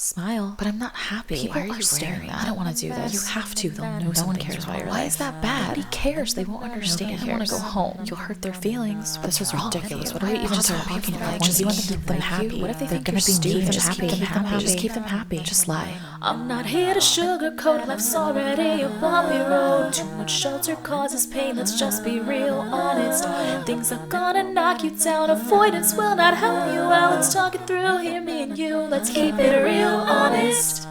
Smile. But I'm not happy. People Why are you staring. I don't want to do this. You have to. They'll know No one something's cares wrong. why you're Why is that bad? Nobody cares. They won't understand. Nobody I want to go cares. home. You'll hurt their feelings. This is ridiculous. What are we even talking about? Just You want to keep keep them them happy. happy. What if they They're think gonna you're be mean. stupid? Just keep them happy. Just keep them happy. Just lie. I'm not here to sugarcoat, life's already a bumpy road. Too much shelter causes pain, let's just be real honest. Things are gonna knock you down, avoidance will not help you out. Let's talk it through, here me and you, let's keep it real honest.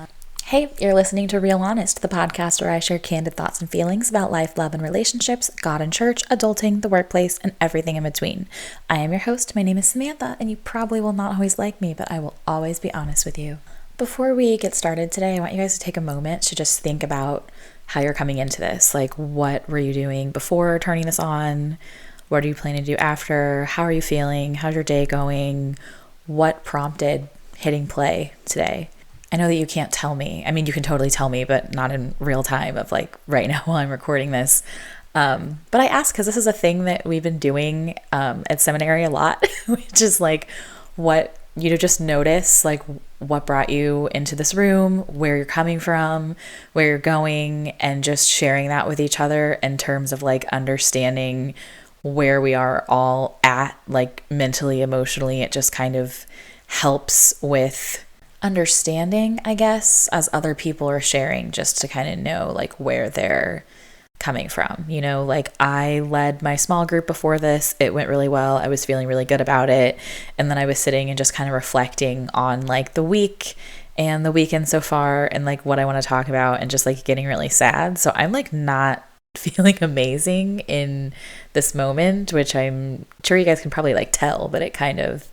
Hey, you're listening to Real Honest, the podcast where I share candid thoughts and feelings about life, love, and relationships, God and church, adulting, the workplace, and everything in between. I am your host. My name is Samantha, and you probably will not always like me, but I will always be honest with you. Before we get started today, I want you guys to take a moment to just think about how you're coming into this. Like, what were you doing before turning this on? What are you planning to do after? How are you feeling? How's your day going? What prompted hitting play today? I know that you can't tell me. I mean, you can totally tell me, but not in real time of like right now while I'm recording this. But I ask because this is a thing that we've been doing at seminary a lot, which is like what you just notice, like what brought you into this room, where you're coming from, where you're going, and just sharing that with each other in terms of like understanding where we are all at, like mentally, emotionally. It just kind of helps with understanding, I guess, as other people are sharing, just to kind of know like where they're coming from. You know, like I led my small group before this. It went really well. I was feeling really good about it. And then I was sitting and just kind of reflecting on like the week and the weekend so far and like what I want to talk about and just like getting really sad. So I'm like not feeling amazing in this moment, which I'm sure you guys can probably like tell, but it kind of,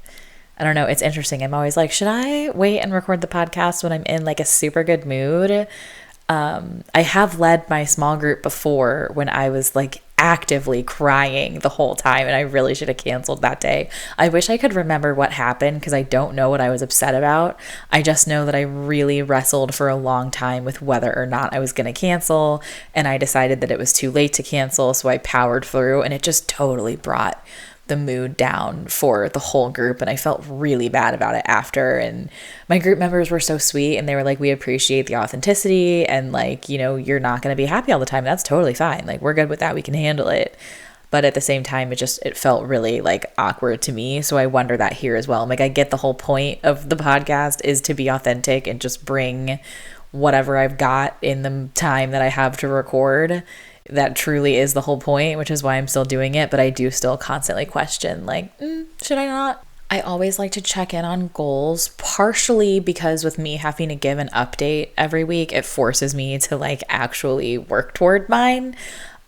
I don't know. It's interesting. I'm always like, should I wait and record the podcast when I'm in like a super good mood? I have led my small group before when I was like actively crying the whole time, and I really should have canceled that day. I wish I could remember what happened because I don't know what I was upset about. I just know that I really wrestled for a long time with whether or not I was going to cancel, and I decided that it was too late to cancel, so I powered through, and it just totally brought the mood down for the whole group, and I felt really bad about it after. And my group members were so sweet, and they were like, we appreciate the authenticity, and like, you know, you're not going to be happy all the time. That's totally fine. Like, we're good with that. We can handle it. But at the same time, it felt really like awkward to me. So I wonder that here as well. I'm like, I get the whole point of the podcast is to be authentic and just bring whatever I've got in the time that I have to record. That truly is the whole point, which is why I'm still doing it. But I do still constantly question, like, should I not? I always like to check in on goals, partially because with me having to give an update every week, it forces me to like actually work toward mine.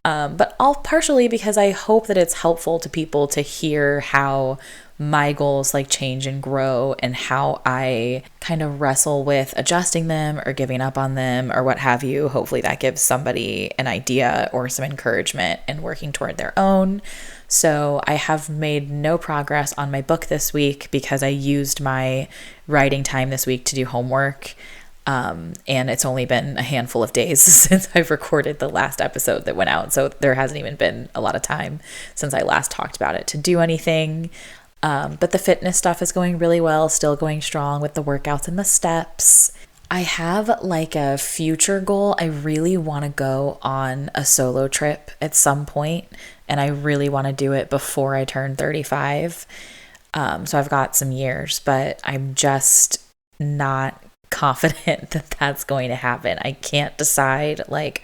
But all partially because I hope that it's helpful to people to hear how my goals like change and grow and how I kind of wrestle with adjusting them or giving up on them or what have you. Hopefully that gives somebody an idea or some encouragement in working toward their own. So I have made no progress on my book this week because I used my writing time this week to do homework. And it's only been a handful of days since I've recorded the last episode that went out. So there hasn't even been a lot of time since I last talked about it to do anything. But the fitness stuff is going really well, still going strong with the workouts and the steps. I have like a future goal. I really want to go on a solo trip at some point, and I really want to do it before I turn 35. So I've got some years, but I'm just not confident that that's going to happen. I can't decide like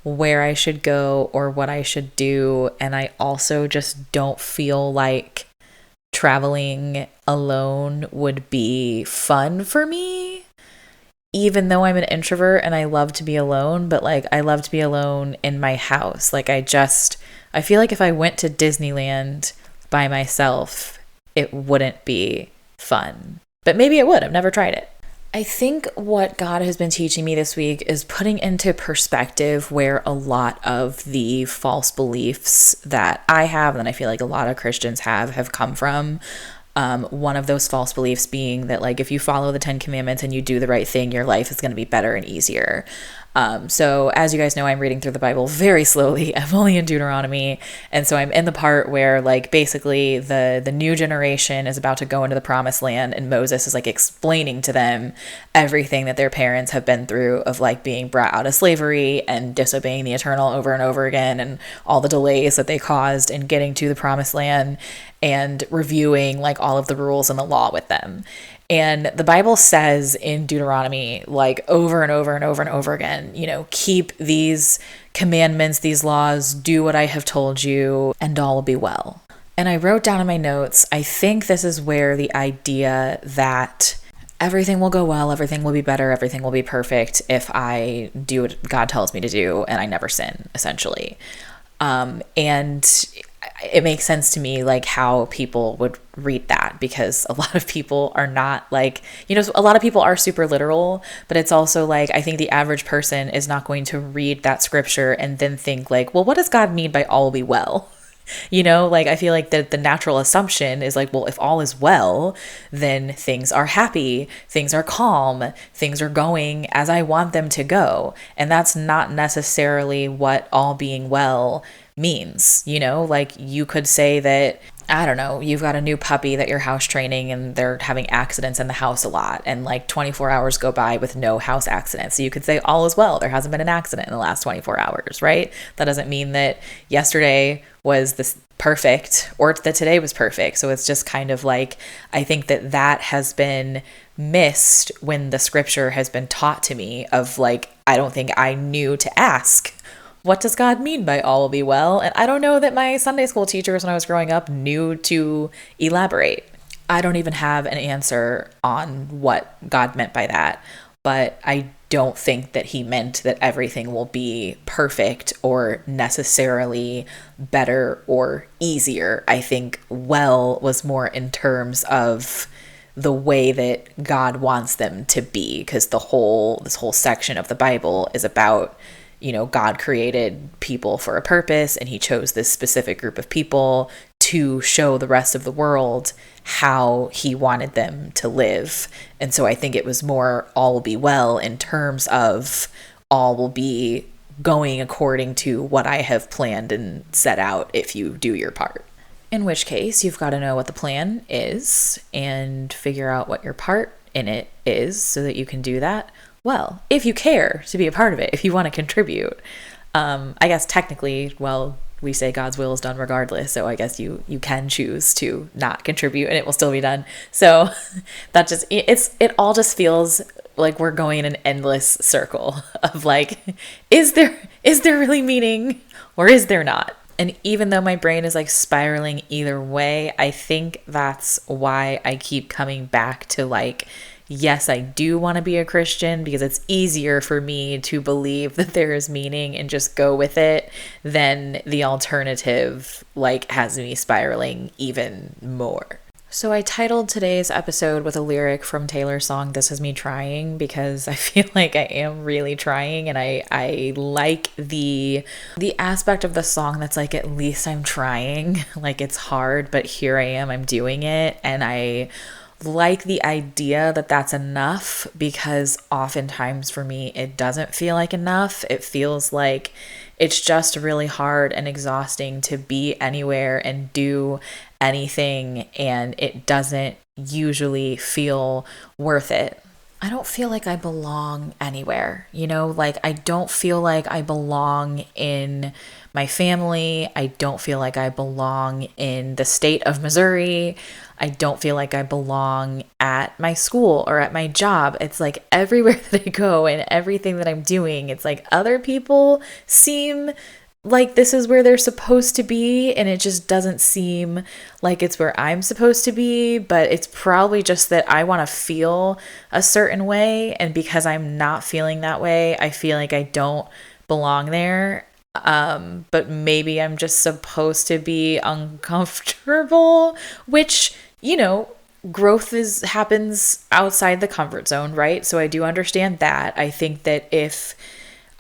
where I should go or what I should do. And I also just don't feel like traveling alone would be fun for me, even though I'm an introvert and I love to be alone, but like I love to be alone in my house. Like I feel like if I went to Disneyland by myself, it wouldn't be fun, but maybe it would. I've never tried it. I think what God has been teaching me this week is putting into perspective where a lot of the false beliefs that I have, and I feel like a lot of Christians have come from. One of those false beliefs being that like if you follow the 10 Commandments and you do the right thing, your life is going to be better and easier. So as you guys know, I'm reading through the Bible very slowly. I'm only in Deuteronomy. And so I'm in the part where like basically the new generation is about to go into the promised land, and Moses is like explaining to them everything that their parents have been through of like being brought out of slavery and disobeying the Eternal over and over again, and all the delays that they caused in getting to the promised land, and reviewing like all of the rules and the law with them. And the Bible says in Deuteronomy, like over and over and over and over again, you know, keep these commandments, these laws, do what I have told you, and all will be well. And I wrote down in my notes, I think this is where the idea that everything will go well, everything will be better, everything will be perfect if I do what God tells me to do and I never sin, essentially. And it makes sense to me like how people would read that, because a lot of people are not like, you know, a lot of people are super literal, but it's also like I think the average person is not going to read that scripture and then think like, well, what does God mean by all will be well? You know, like I feel like the natural assumption is like, well, if all is well, then things are happy, things are calm, things are going as I want them to go. And that's not necessarily what all being well means. You know, like you could say that, I don't know, you've got a new puppy that you're house training and they're having accidents in the house a lot, and like 24 hours go by with no house accidents. So you could say all is well. There hasn't been an accident in the last 24 hours, right? That doesn't mean that yesterday was this perfect or that today was perfect. So it's just kind of like, I think that that has been missed when the scripture has been taught to me of like, I don't think I knew to ask, what does God mean by all will be well? And I don't know that my Sunday school teachers when I was growing up knew to elaborate. I don't even have an answer on what God meant by that, but I don't think that he meant that everything will be perfect or necessarily better or easier. I think well was more in terms of the way that God wants them to be, because this whole section of the Bible is about, you know, God created people for a purpose, and he chose this specific group of people to show the rest of the world how he wanted them to live. And so I think it was more all will be well in terms of all will be going according to what I have planned and set out if you do your part. In which case, you've got to know what the plan is and figure out what your part in it is so that you can do that well, if you care to be a part of it, if you want to contribute. I guess technically, well, we say God's will is done regardless, so I guess you can choose to not contribute and it will still be done. So that just, it all just feels like we're going in an endless circle of like, is there really meaning or is there not? And even though my brain is like spiraling either way, I think that's why I keep coming back to like, yes, I do want to be a Christian, because it's easier for me to believe that there is meaning and just go with it than the alternative like has me spiraling even more. So I titled today's episode with a lyric from Taylor's song, This Is Me Trying, because I feel like I am really trying, and I like the aspect of the song that's like, at least I'm trying. Like it's hard, but here I am, I'm doing it. And I like the idea that that's enough, because oftentimes for me it doesn't feel like enough. It feels like it's just really hard and exhausting to be anywhere and do anything, and it doesn't usually feel worth it. I don't feel like I belong anywhere, you know, like I don't feel like I belong in my family. I don't feel like I belong in the state of Missouri. I don't feel like I belong at my school or at my job. It's like everywhere that I go and everything that I'm doing, it's like other people seem like this is where they're supposed to be, and it just doesn't seem like it's where I'm supposed to be. But it's probably just that I want to feel a certain way, and because I'm not feeling that way, I feel like I don't belong there. But maybe I'm just supposed to be uncomfortable, which, you know, growth happens outside the comfort zone, right? So I do understand that. I think that if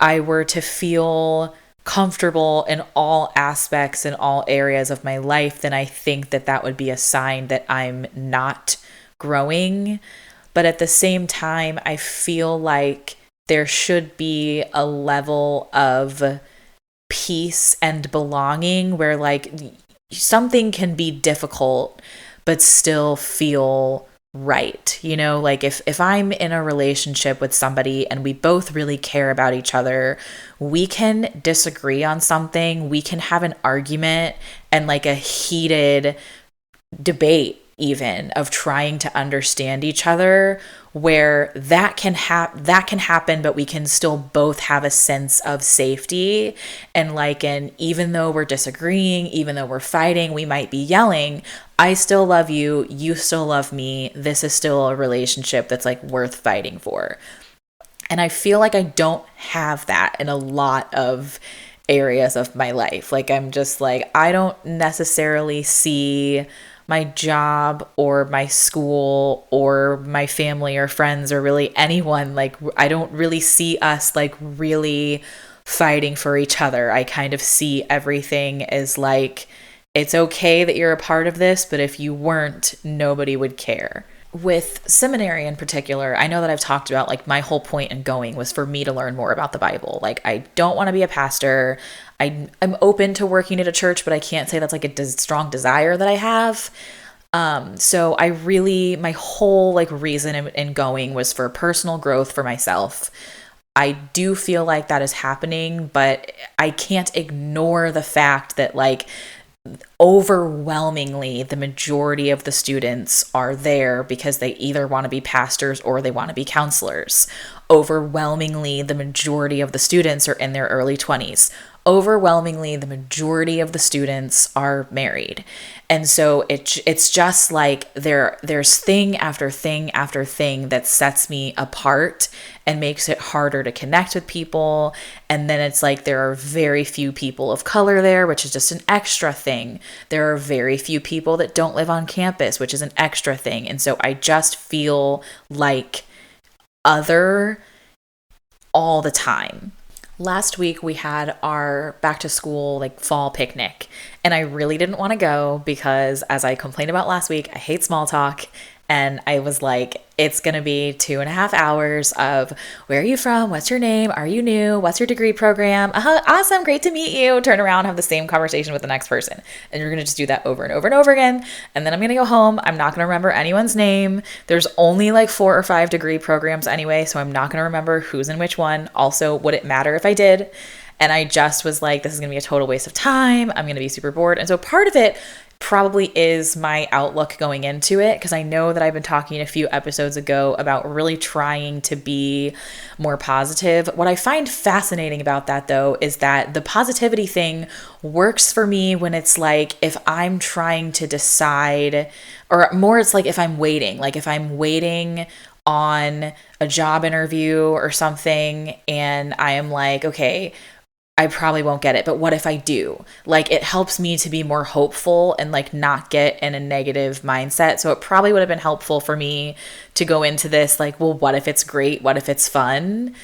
I were to feel comfortable in all aspects and all areas of my life, then I think that that would be a sign that I'm not growing. But at the same time, I feel like there should be a level of peace and belonging where like something can be difficult but still feel right. You know, like if I'm in a relationship with somebody and we both really care about each other, we can disagree on something, we can have an argument and like a heated debate even of trying to understand each other, where that can happen, but we can still both have a sense of safety. And like, and even though we're disagreeing, even though we're fighting, we might be yelling, I still love you, you still love me, this is still a relationship that's like worth fighting for. And I feel like I don't have that in a lot of areas of my life. Like I'm just like, I don't necessarily see my job or my school or my family or friends or really anyone, like I don't really see us like really fighting for each other. I kind of see everything as like, it's okay that you're a part of this, but if you weren't, nobody would care. With seminary in particular, I know that I've talked about like my whole point in going was for me to learn more about the Bible. Like I don't want to be a pastor. I'm open to working at a church, but I can't say that's like a strong desire that I have. So I really, my whole like reason in going was for personal growth for myself. I do feel like that is happening, but I can't ignore the fact that like overwhelmingly the majority of the students are there because they either want to be pastors or they want to be counselors. Overwhelmingly the majority of the students are in their early 20s. Overwhelmingly the majority of the students are married. And so it's just like there's thing after thing after thing that sets me apart and makes it harder to connect with people. And then it's like there are very few people of color there, which is just an extra thing. There are very few people that don't live on campus, which is an extra thing. And so I just feel like other all the time. Last week we had our back to school like fall picnic, and I really didn't want to go because, as I complained about last week, I hate small talk. And I was like, it's going to be 2.5 hours of where are you from? What's your name? Are you new? What's your degree program? Awesome. Great to meet you. Turn around, have the same conversation with the next person. And you're going to just do that over and over and over again. And then I'm going to go home. I'm not going to remember anyone's name. There's only like 4 or 5 degree programs anyway, so I'm not going to remember who's in which one. Also, would it matter if I did? And I just was like, this is going to be a total waste of time. I'm going to be super bored. And so part of it probably is my outlook going into it, because I know that I've been talking a few episodes ago about really trying to be more positive. What I find fascinating about that though is that the positivity thing works for me when it's like if I'm trying to decide, or more it's like if I'm waiting on a job interview or something and I am like, okay, I probably won't get it, but what if I do? Like, it helps me to be more hopeful and like not get in a negative mindset. So it probably would have been helpful for me to go into this like, well, what if it's great? What if it's fun?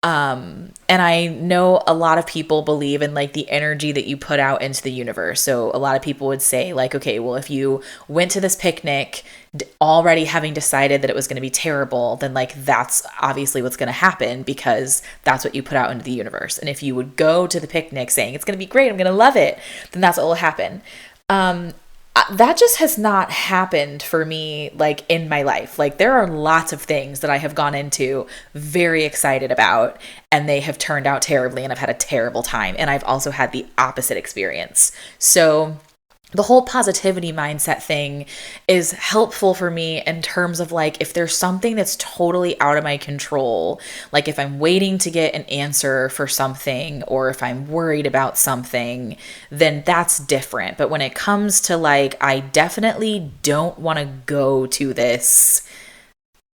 And I know a lot of people believe in like the energy that you put out into the universe. So a lot of people would say like, okay, well, if you went to this picnic already having decided that it was going to be terrible, then like that's obviously what's going to happen because that's what you put out into the universe. And if you would go to the picnic saying it's going to be great, I'm going to love it, then that's what will happen. That just has not happened for me, like in my life. Like there are lots of things that I have gone into very excited about and they have turned out terribly and I've had a terrible time. And I've also had the opposite experience. So the whole positivity mindset thing is helpful for me in terms of like, if there's something that's totally out of my control, like if I'm waiting to get an answer for something, or if I'm worried about something, then that's different. But when it comes to like, I definitely don't want to go to this,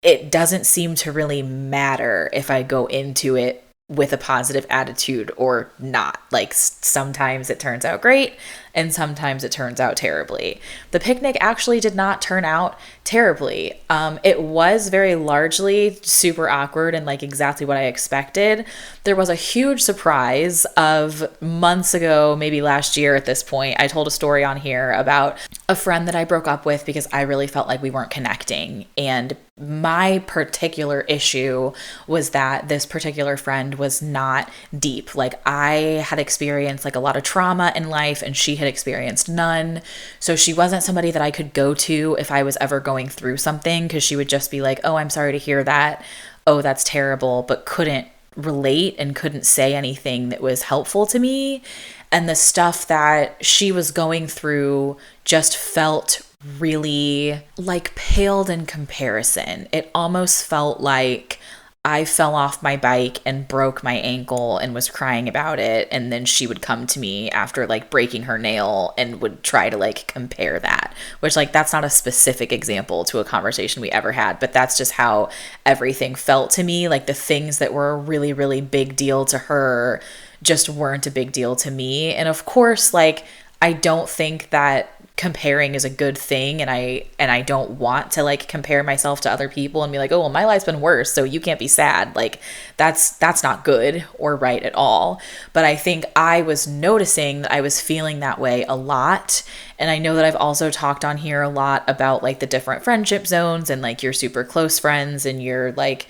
it doesn't seem to really matter if I go into it with a positive attitude or not. Like sometimes it turns out great and sometimes it turns out terribly. The picnic actually did not turn out terribly. It was very largely super awkward and like exactly what I expected. There was a huge surprise of months ago, maybe last year at this point. I told a story on here about a friend that I broke up with because I really felt like we weren't connecting. And my particular issue was that this particular friend was not deep. Like I had experienced like a lot of trauma in life and she had experienced none. So she wasn't somebody that I could go to if I was ever going through something, because she would just be like, oh, I'm sorry to hear that. Oh, that's terrible, but couldn't relate and couldn't say anything that was helpful to me. And the stuff that she was going through just felt really like paled in comparison. It almost felt like I fell off my bike and broke my ankle and was crying about it. And then she would come to me after like breaking her nail and would try to like compare that, which like that's not a specific example to a conversation we ever had, but that's just how everything felt to me. Like the things that were a really, really big deal to her just weren't a big deal to me. And of course, like I don't think that comparing is a good thing, and I don't want to like compare myself to other people and be like, oh well, my life's been worse, so you can't be sad. Like that's not good or right at all. But I think I was noticing that I was feeling that way a lot. And I know that I've also talked on here a lot about like the different friendship zones and like your super close friends and your like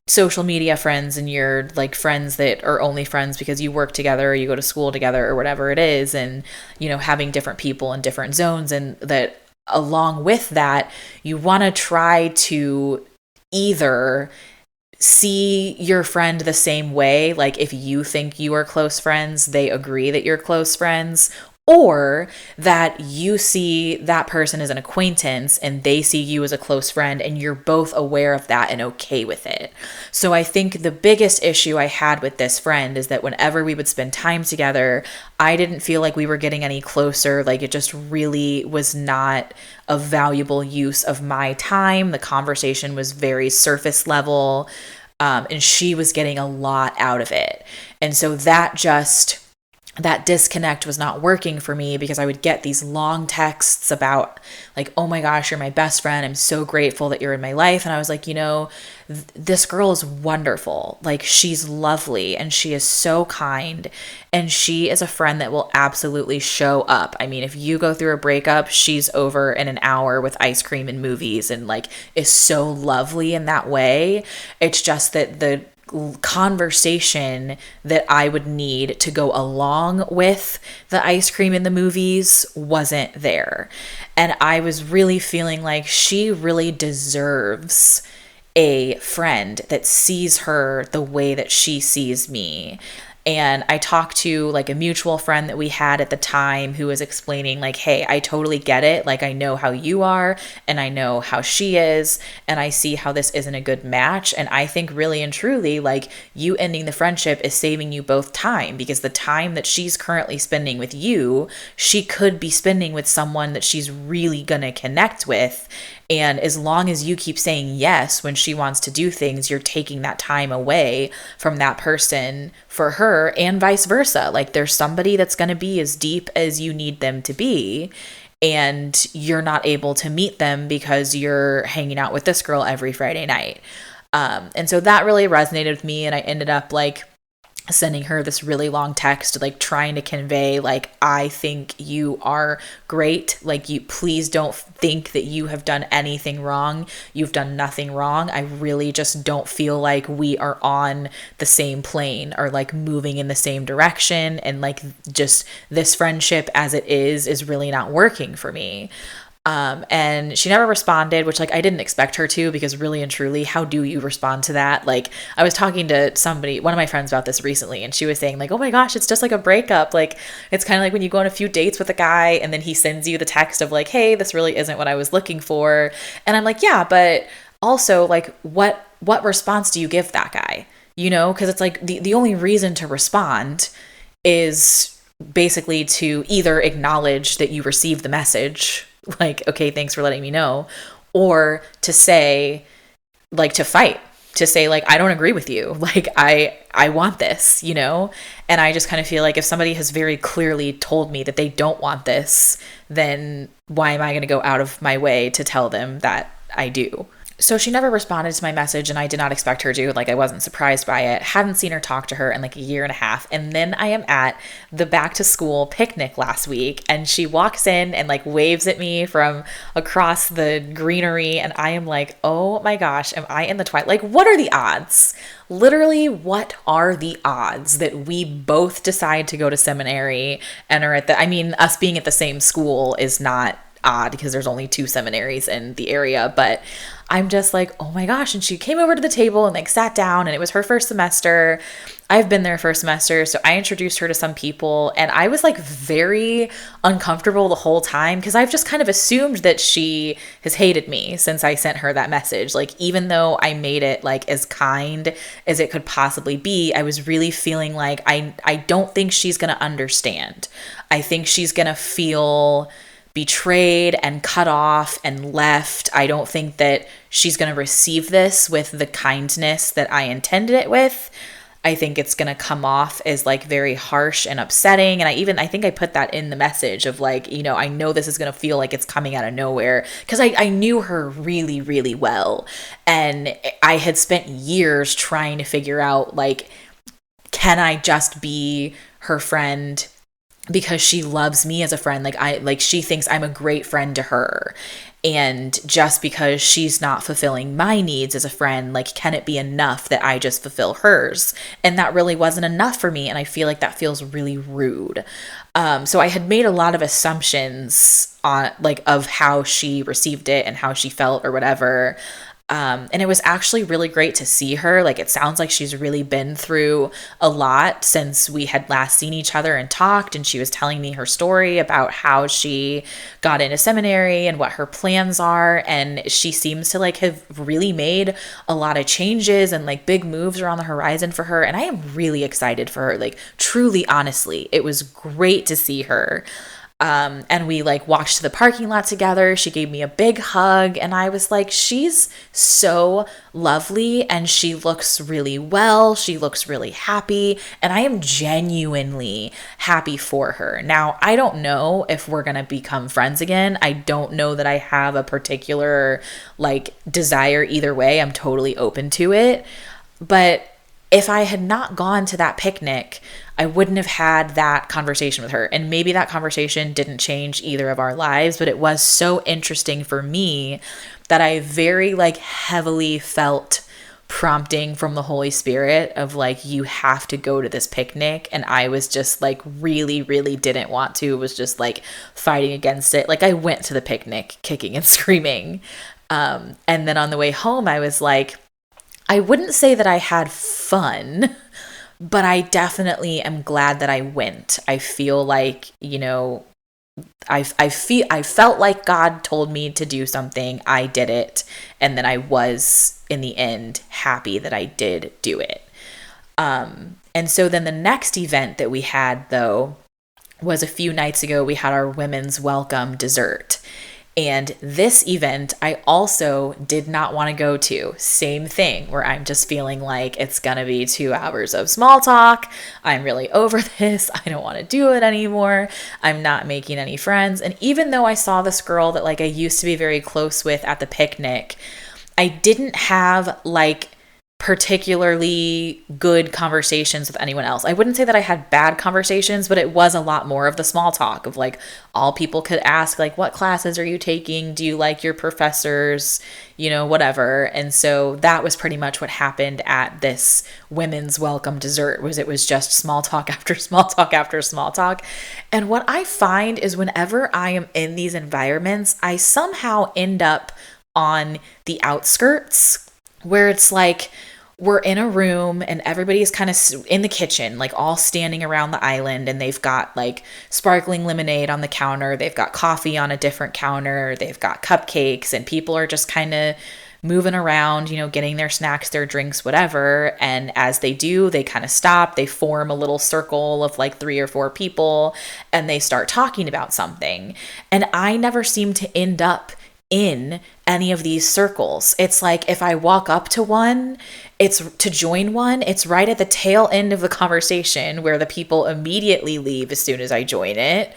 social media friends and your like friends that are only friends because you work together or you go to school together or whatever it is, and you know, having different people in different zones. And that along with that, you want to try to either see your friend the same way, like if you think you are close friends, they agree that you're close friends, or that you see that person as an acquaintance and they see you as a close friend and you're both aware of that and okay with it. So I think the biggest issue I had with this friend is that whenever we would spend time together, I didn't feel like we were getting any closer. Like it just really was not a valuable use of my time. The conversation was very surface level, and she was getting a lot out of it. And so that disconnect was not working for me, because I would get these long texts about like, oh my gosh, you're my best friend. I'm so grateful that you're in my life. And I was like, you know, this girl is wonderful. Like she's lovely and she is so kind. And she is a friend that will absolutely show up. I mean, if you go through a breakup, she's over in an hour with ice cream and movies and like is so lovely in that way. It's just that the conversation that I would need to go along with the ice cream in the movies wasn't there. And I was really feeling like she really deserves a friend that sees her the way that she sees me. And I talked to like a mutual friend that we had at the time who was explaining like, hey, I totally get it. Like I know how you are and I know how she is, and I see how this isn't a good match. And I think really and truly like you ending the friendship is saving you both time, because the time that she's currently spending with you, she could be spending with someone that she's really gonna connect with. And as long as you keep saying yes when she wants to do things, you're taking that time away from that person for her, and vice versa. Like there's somebody that's going to be as deep as you need them to be, and you're not able to meet them because you're hanging out with this girl every Friday night. And so that really resonated with me. And I ended up like sending her this really long text, like trying to convey, like, I think you are great. Like you, please don't think that you have done anything wrong. You've done nothing wrong. I really just don't feel like we are on the same plane or like moving in the same direction. And like just this friendship as it is really not working for me. And she never responded, which like I didn't expect her to, because really and truly, how do you respond to that? Like I was talking to somebody, one of my friends, about this recently, and she was saying like, oh my gosh, it's just like a breakup. Like it's kind of like when you go on a few dates with a guy and then he sends you the text of like, hey, this really isn't what I was looking for. And I'm like, yeah, but also like what response do you give that guy? You know, because it's like the only reason to respond is basically to either acknowledge that you received the message, like, okay, thanks for letting me know, or to say, like, to fight, to say like, I don't agree with you. Like, I want this, you know? And I just kind of feel like if somebody has very clearly told me that they don't want this, then why am I going to go out of my way to tell them that I do? So she never responded to my message, and I did not expect her to. Like, I wasn't surprised by it. Hadn't seen her talk to her in like a year and a half. And then I am at the back to school picnic last week, and she walks in and like waves at me from across the greenery. And I am like, oh my gosh, am I in the twilight? Like, what are the odds? Literally, what are the odds that we both decide to go to seminary and are at us being at the same school is not odd because there's only 2 seminaries in the area, but I'm just like, oh my gosh. And she came over to the table and like sat down, and it was her first semester. I've been there first semester. So I introduced her to some people, and I was like very uncomfortable the whole time because I've just kind of assumed that she has hated me since I sent her that message. Like, even though I made it like as kind as it could possibly be, I was really feeling like I don't think she's going to understand. I think she's going to feel betrayed and cut off and left. I don't think that she's going to receive this with the kindness that I intended it with. I think it's going to come off as like very harsh and upsetting. And I think I put that in the message of like, you know, I know this is going to feel like it's coming out of nowhere because I knew her really, really well. And I had spent years trying to figure out like, can I just be her friend because she loves me as a friend? Like she thinks I'm a great friend to her. And just because she's not fulfilling my needs as a friend, like, can it be enough that I just fulfill hers? And that really wasn't enough for me. And I feel like that feels really rude. So I had made a lot of assumptions on like of how she received it and how she felt or whatever. And it was actually really great to see her. Like, it sounds like she's really been through a lot since we had last seen each other and talked. And she was telling me her story about how she got into seminary and what her plans are. And she seems to like have really made a lot of changes and like big moves are on the horizon for her. And I am really excited for her. Like, truly, honestly, it was great to see her. And we like walked to the parking lot together. She gave me a big hug, and I was like, she's so lovely and she looks really well. She looks really happy, and I am genuinely happy for her. Now, I don't know if we're going to become friends again. I don't know that I have a particular like desire either way. I'm totally open to it. But if I had not gone to that picnic, I wouldn't have had that conversation with her. And maybe that conversation didn't change either of our lives, but it was so interesting for me that I very like heavily felt prompting from the Holy Spirit of like, you have to go to this picnic. And I was just like, really, really didn't want to, was just like fighting against it. Like, I went to the picnic kicking and screaming. And then on the way home, I was like, I wouldn't say that I had fun, but I definitely am glad that I went. I feel like, you know, I felt like God told me to do something. I did it. And then I was, in the end, happy that I did do it. And so then the next event that we had, though, was a few nights ago. We had our women's welcome dessert. And this event, I also did not want to go to. Same thing, where I'm just feeling like it's going to be 2 hours of small talk. I'm really over this. I don't want to do it anymore. I'm not making any friends. And even though I saw this girl that like I used to be very close with at the picnic, I didn't have like particularly good conversations with anyone else. I wouldn't say that I had bad conversations, but it was a lot more of the small talk of like, all people could ask, like, what classes are you taking? Do you like your professors? You know, whatever. And so that was pretty much what happened at this women's welcome dessert. It was just small talk after small talk after small talk. And what I find is whenever I am in these environments, I somehow end up on the outskirts, where it's like, we're in a room and everybody's kind of in the kitchen, like all standing around the island, and they've got like sparkling lemonade on the counter. They've got coffee on a different counter. They've got cupcakes, and people are just kind of moving around, you know, getting their snacks, their drinks, whatever. And as they do, they kind of stop. They form a little circle of like 3 or 4 people, and they start talking about something. And I never seem to end up in any of these circles. It's like if I walk up to one, it's to join one, it's right at the tail end of the conversation where the people immediately leave as soon as I join it.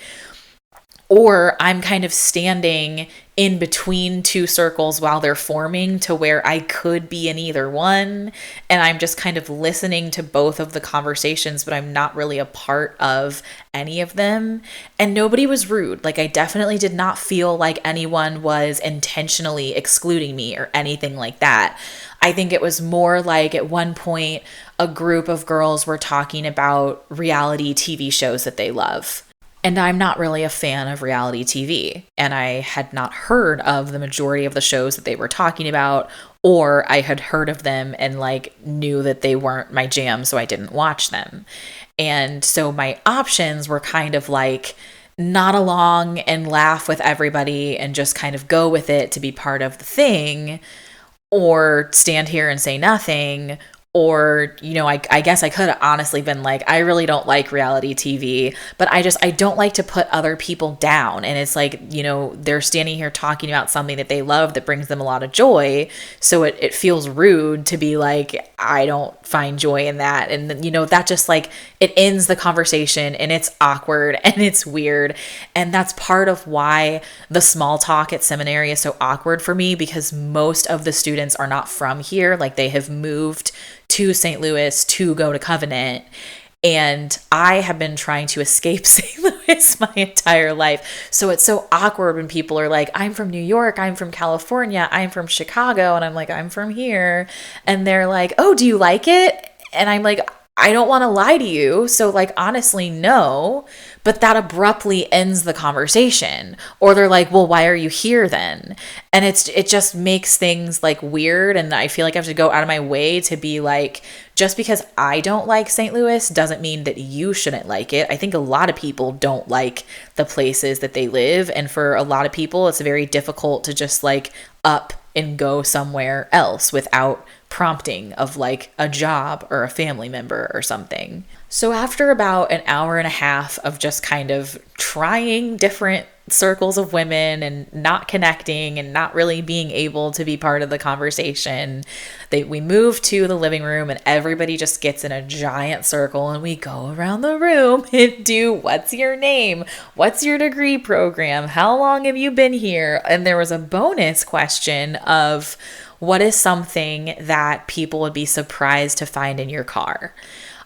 Or I'm kind of standing in between two circles while they're forming to where I could be in either one. And I'm just kind of listening to both of the conversations, but I'm not really a part of any of them. And nobody was rude. Like, I definitely did not feel like anyone was intentionally excluding me or anything like that. I think it was more like at one point, a group of girls were talking about reality TV shows that they love. And I'm not really a fan of reality TV. And I had not heard of the majority of the shows that they were talking about, or I had heard of them and like knew that they weren't my jam, so I didn't watch them. And so my options were kind of like nod along and laugh with everybody and just kind of go with it to be part of the thing, or stand here and say nothing. Or, you know, I guess I could have honestly been like, I really don't like reality TV, but I don't like to put other people down. And it's like, you know, they're standing here talking about something that they love that brings them a lot of joy. So it feels rude to be like, I don't find joy in that. And then, you know, that just like, it ends the conversation and it's awkward and it's weird. And that's part of why the small talk at seminary is so awkward for me, because most of the students are not from here. Like, they have moved to St. Louis to go to Covenant. And I have been trying to escape St. Louis my entire life. So it's so awkward when people are like, I'm from New York, I'm from California, I'm from Chicago. And I'm like, I'm from here. And they're like, oh, do you like it? And I'm like, I don't want to lie to you. So like, honestly, no. But that abruptly ends the conversation. Or they're like, well, why are you here then? And it just makes things like weird. And I feel like I have to go out of my way to be like, just because I don't like St. Louis doesn't mean that you shouldn't like it. I think a lot of people don't like the places that they live. And for a lot of people, it's very difficult to just like up and go somewhere else without prompting of like a job or a family member or something. So after about an hour and a half of just kind of trying different circles of women and not connecting and not really being able to be part of the conversation, we move to the living room and everybody just gets in a giant circle and we go around the room and do, what's your name? What's your degree program? How long have you been here? And there was a bonus question of, what is something that people would be surprised to find in your car?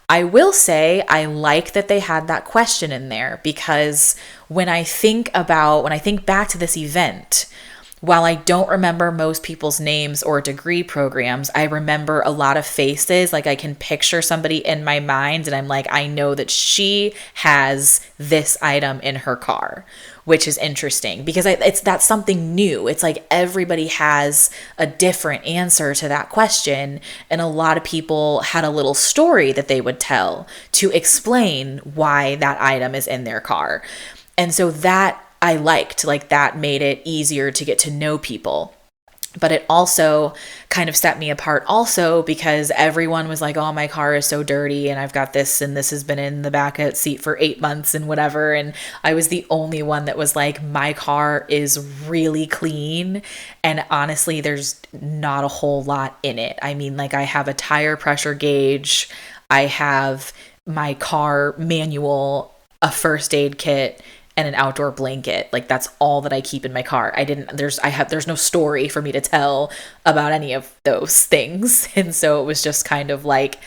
I will say I like that they had that question in there, because when I think back to this event, while I don't remember most people's names or degree programs, I remember a lot of faces. Like, I can picture somebody in my mind and I'm like, I know that she has this item in her car, which is interesting because that's something new. It's like everybody has a different answer to that question. And a lot of people had a little story that they would tell to explain why that item is in their car. And so that I liked, like, that made it easier to get to know people. But it also kind of set me apart also because everyone was like, oh, my car is so dirty and I've got this and this has been in the back seat for 8 months and whatever. And I was the only one that was like, my car is really clean. And honestly, there's not a whole lot in it. I mean, like, I have a tire pressure gauge. I have my car manual, a first aid kit, and an outdoor blanket. Like, that's all that I keep in my car. There's no story for me to tell about any of those things. And so it was just kind of like,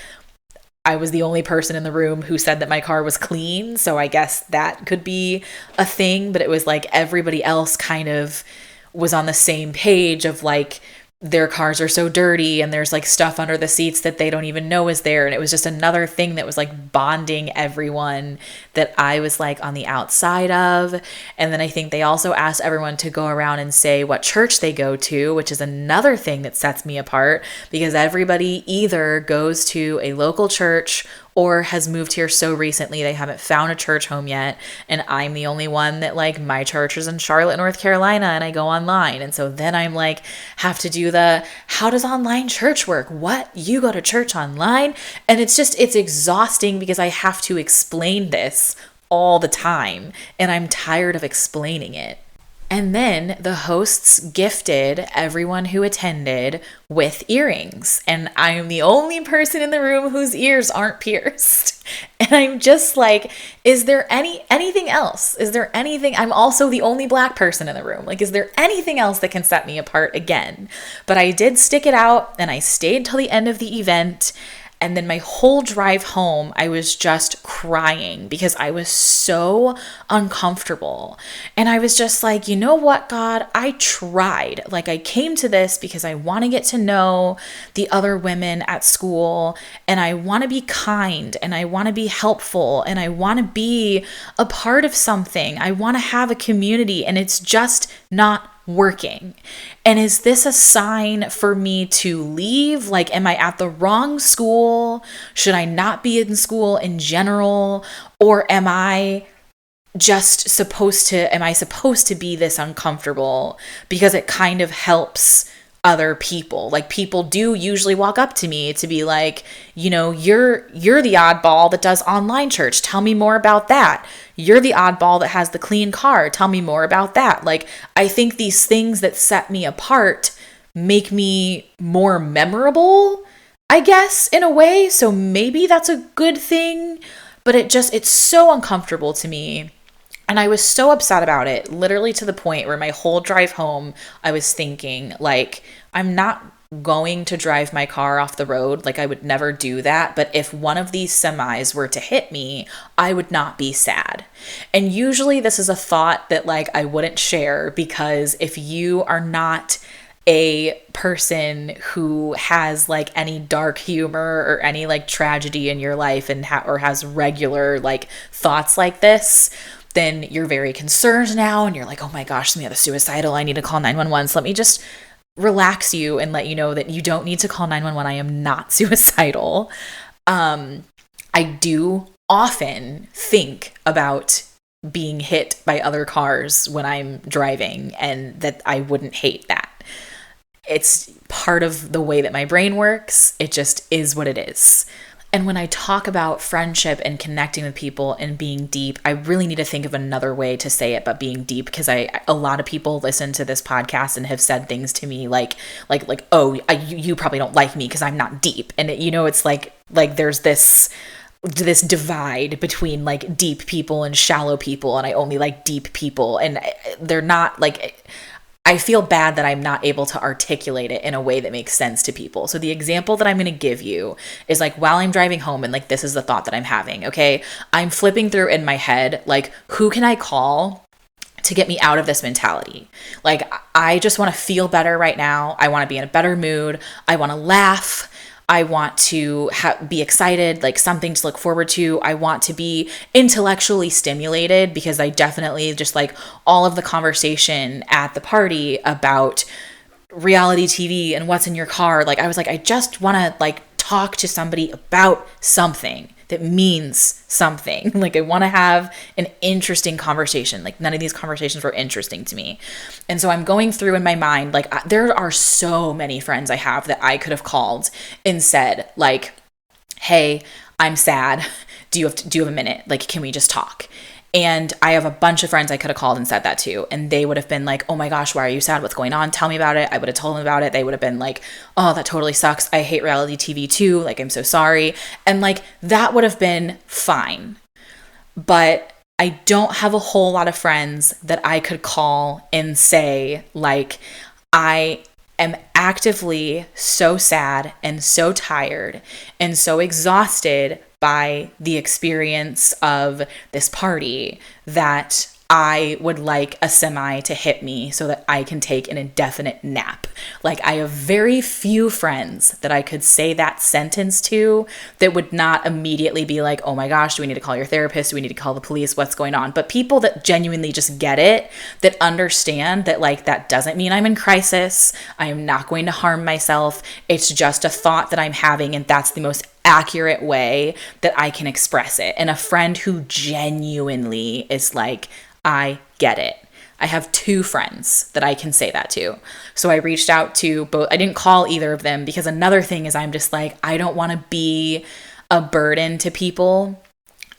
I was the only person in the room who said that my car was clean. So I guess that could be a thing, but it was like everybody else kind of was on the same page of like, their cars are so dirty and there's like stuff under the seats that they don't even know is there. And it was just another thing that was like bonding everyone that I was like on the outside of. And then I think they also asked everyone to go around and say what church they go to, which is another thing that sets me apart because everybody either goes to a local church or has moved here so recently they haven't found a church home yet. And I'm the only one that, like, my church is in Charlotte, North Carolina, and I go online. And so then I'm like, have to do how does online church work? What? You go to church online? And it's exhausting because I have to explain this all the time. And I'm tired of explaining it. And then the hosts gifted everyone who attended with earrings. And I am the only person in the room whose ears aren't pierced. And I'm just like, is there anything else? Is there anything? I'm also the only Black person in the room. Like, is there anything else that can set me apart again? But I did stick it out and I stayed till the end of the event. And then my whole drive home, I was just crying because I was so uncomfortable. And I was just like, you know what, God, I tried. Like, I came to this because I want to get to know the other women at school, and I want to be kind, and I want to be helpful, and I want to be a part of something. I want to have a community, and it's just not working. And is this a sign for me to leave? Like, am I at the wrong school? Should I not be in school in general? Or am I supposed to be this uncomfortable because it kind of helps other people? Like, people do usually walk up to me to be like, you know, you're the oddball that does online church. Tell me more about that. You're the oddball that has the clean car. Tell me more about that. Like, I think these things that set me apart make me more memorable, I guess, in a way. So maybe that's a good thing, but it's so uncomfortable to me. And I was so upset about it, literally to the point where my whole drive home, I was thinking, like, I'm not going to drive my car off the road. Like, I would never do that. But if one of these semis were to hit me, I would not be sad. And usually this is a thought that, like, I wouldn't share, because if you are not a person who has like any dark humor or any like tragedy in your life and or has regular like thoughts like this, then you're very concerned now and you're like, oh my gosh, Samantha's suicidal. I need to call 911. So let me just relax you and let you know that you don't need to call 911. I am not suicidal. I do often think about being hit by other cars when I'm driving, and that I wouldn't hate that. It's part of the way that my brain works. It just is what it is. And when I talk about friendship and connecting with people and being deep, I really need to think of another way to say it, but being deep, because a lot of people listen to this podcast and have said things to me like, oh, you probably don't like me because I'm not deep. And it's like there's this divide between like deep people and shallow people, and I only like deep people, and they're not like. I feel bad that I'm not able to articulate it in a way that makes sense to people. So the example that I'm going to give you is like while I'm driving home, and like this is the thought that I'm having, okay? I'm flipping through in my head, like, who can I call to get me out of this mentality? Like, I just want to feel better right now. I want to be in a better mood. I want to laugh. I want to be excited, like something to look forward to. I want to be intellectually stimulated, because I definitely just like all of the conversation at the party about reality TV and what's in your car. Like, I was like, I just want to like talk to somebody about something that means something. Like, I want to have an interesting conversation. Like, none of these conversations were interesting to me. And so I'm going through in my mind, like, there are so many friends I have that I could have called and said, like, hey, I'm sad. Do you have a minute? Like, can we just talk? And I have a bunch of friends I could have called and said that to, and they would have been like, oh my gosh, why are you sad? What's going on? Tell me about it. I would have told them about it. They would have been like, oh, that totally sucks. I hate reality TV too. Like, I'm so sorry. And like, that would have been fine. But I don't have a whole lot of friends that I could call and say, like, I am actively so sad and so tired and so exhausted by the experience of this party that I would like a semi to hit me so that I can take an indefinite nap. Like, I have very few friends that I could say that sentence to that would not immediately be like, oh my gosh, do we need to call your therapist? Do we need to call the police? What's going on? But people that genuinely just get it, that understand that like, that doesn't mean I'm in crisis. I am not going to harm myself. It's just a thought that I'm having, and that's the most accurate way that I can express it. And a friend who genuinely is like, I get it. I have 2 friends that I can say that to. So I reached out to both. I didn't call either of them, because another thing is I'm just like, I don't want to be a burden to people.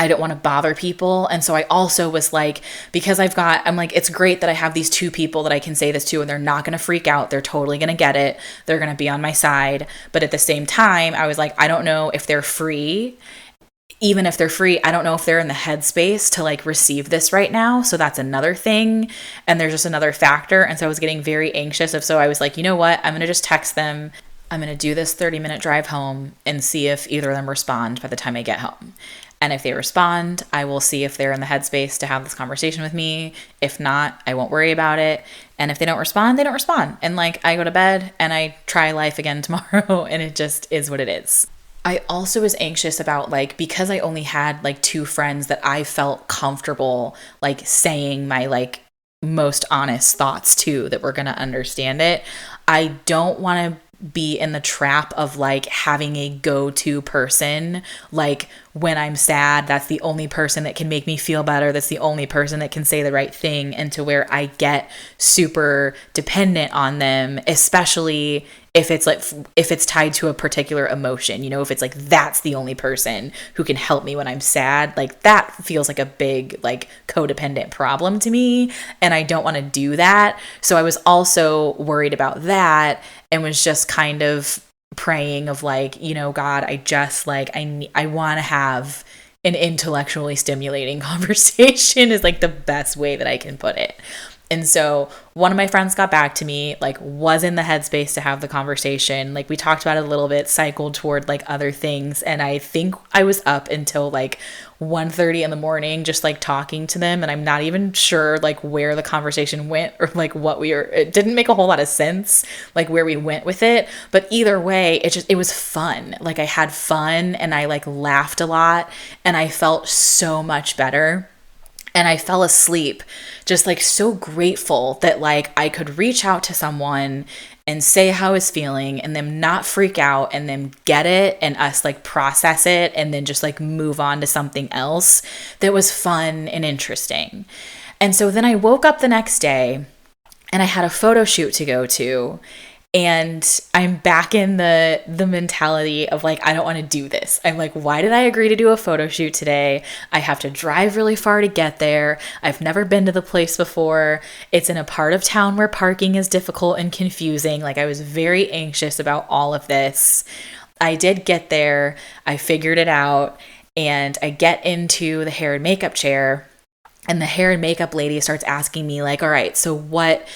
I don't want to bother people. And so I also was like, because I'm like, it's great that I have these two people that I can say this to, and they're not going to freak out. They're totally going to get it. They're going to be on my side. But at the same time, I was like, I don't know if they're free. Even if they're free, I don't know if they're in the headspace to like receive this right now. So that's another thing. And there's just another factor. And so I was getting very anxious. So I was like, you know what? I'm going to just text them. I'm going to do this 30-minute drive home and see if either of them respond by the time I get home. And if they respond, I will see if they're in the headspace to have this conversation with me. If not, I won't worry about it. And if they don't respond, they don't respond. And like, I go to bed and I try life again tomorrow, and it just is what it is. I also was anxious about like, because I only had like 2 friends that I felt comfortable like saying my like most honest thoughts to, that were going to understand it. I don't want to be in the trap of like having a go-to person. Like when I'm sad, that's the only person that can make me feel better. That's the only person that can say the right thing, and to where I get super dependent on them, especially if it's tied to a particular emotion, you know, if it's like, that's the only person who can help me when I'm sad, like that feels like a big, like codependent problem to me. And I don't want to do that. So I was also worried about that, and was just kind of praying of like, you know, God, I just like, I want to have an intellectually stimulating conversation is like the best way that I can put it. And so one of my friends got back to me, like was in the headspace to have the conversation. Like we talked about it a little bit, cycled toward like other things. And I think I was up until like 1:30 in the morning, just like talking to them. And I'm not even sure like where the conversation went, or like it didn't make a whole lot of sense, like where we went with it. But either way, it was fun. Like I had fun, and I like laughed a lot, and I felt so much better. And I fell asleep just like so grateful that like I could reach out to someone and say how I was feeling, and them not freak out, and them get it, and us like process it, and then just like move on to something else that was fun and interesting. And so then I woke up the next day and I had a photo shoot to go to. And I'm back in the mentality of like, I don't want to do this. I'm like, why did I agree to do a photo shoot today? I have to drive really far to get there. I've never been to the place before. It's in a part of town where parking is difficult and confusing. Like I was very anxious about all of this. I did get there. I figured it out, and I get into the hair and makeup chair. And the hair and makeup lady starts asking me like, all right, so what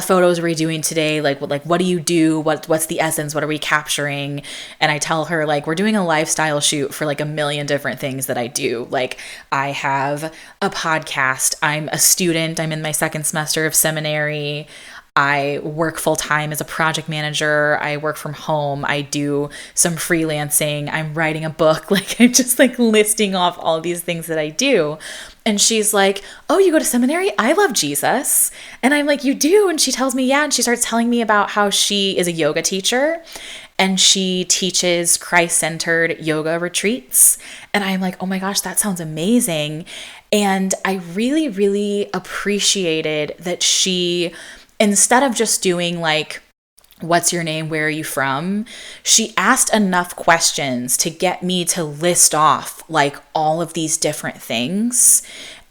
photos are we doing today? Like what do you do? What's the essence? What are we capturing? And I tell her like, we're doing a lifestyle shoot for like a million different things that I do. Like I have a podcast. I'm a student. I'm in my 2nd semester of seminary. I work full time as a project manager. I work from home. I do some freelancing. I'm writing a book. Like I'm just like listing off all of these things that I do. And she's like, oh, you go to seminary? I love Jesus. And I'm like, you do? And she tells me, yeah. And she starts telling me about how she is a yoga teacher, and she teaches Christ-centered yoga retreats. And I'm like, oh my gosh, that sounds amazing. And I really, really appreciated that she, instead of just doing like, what's your name? Where are you from? She asked enough questions to get me to list off like all of these different things.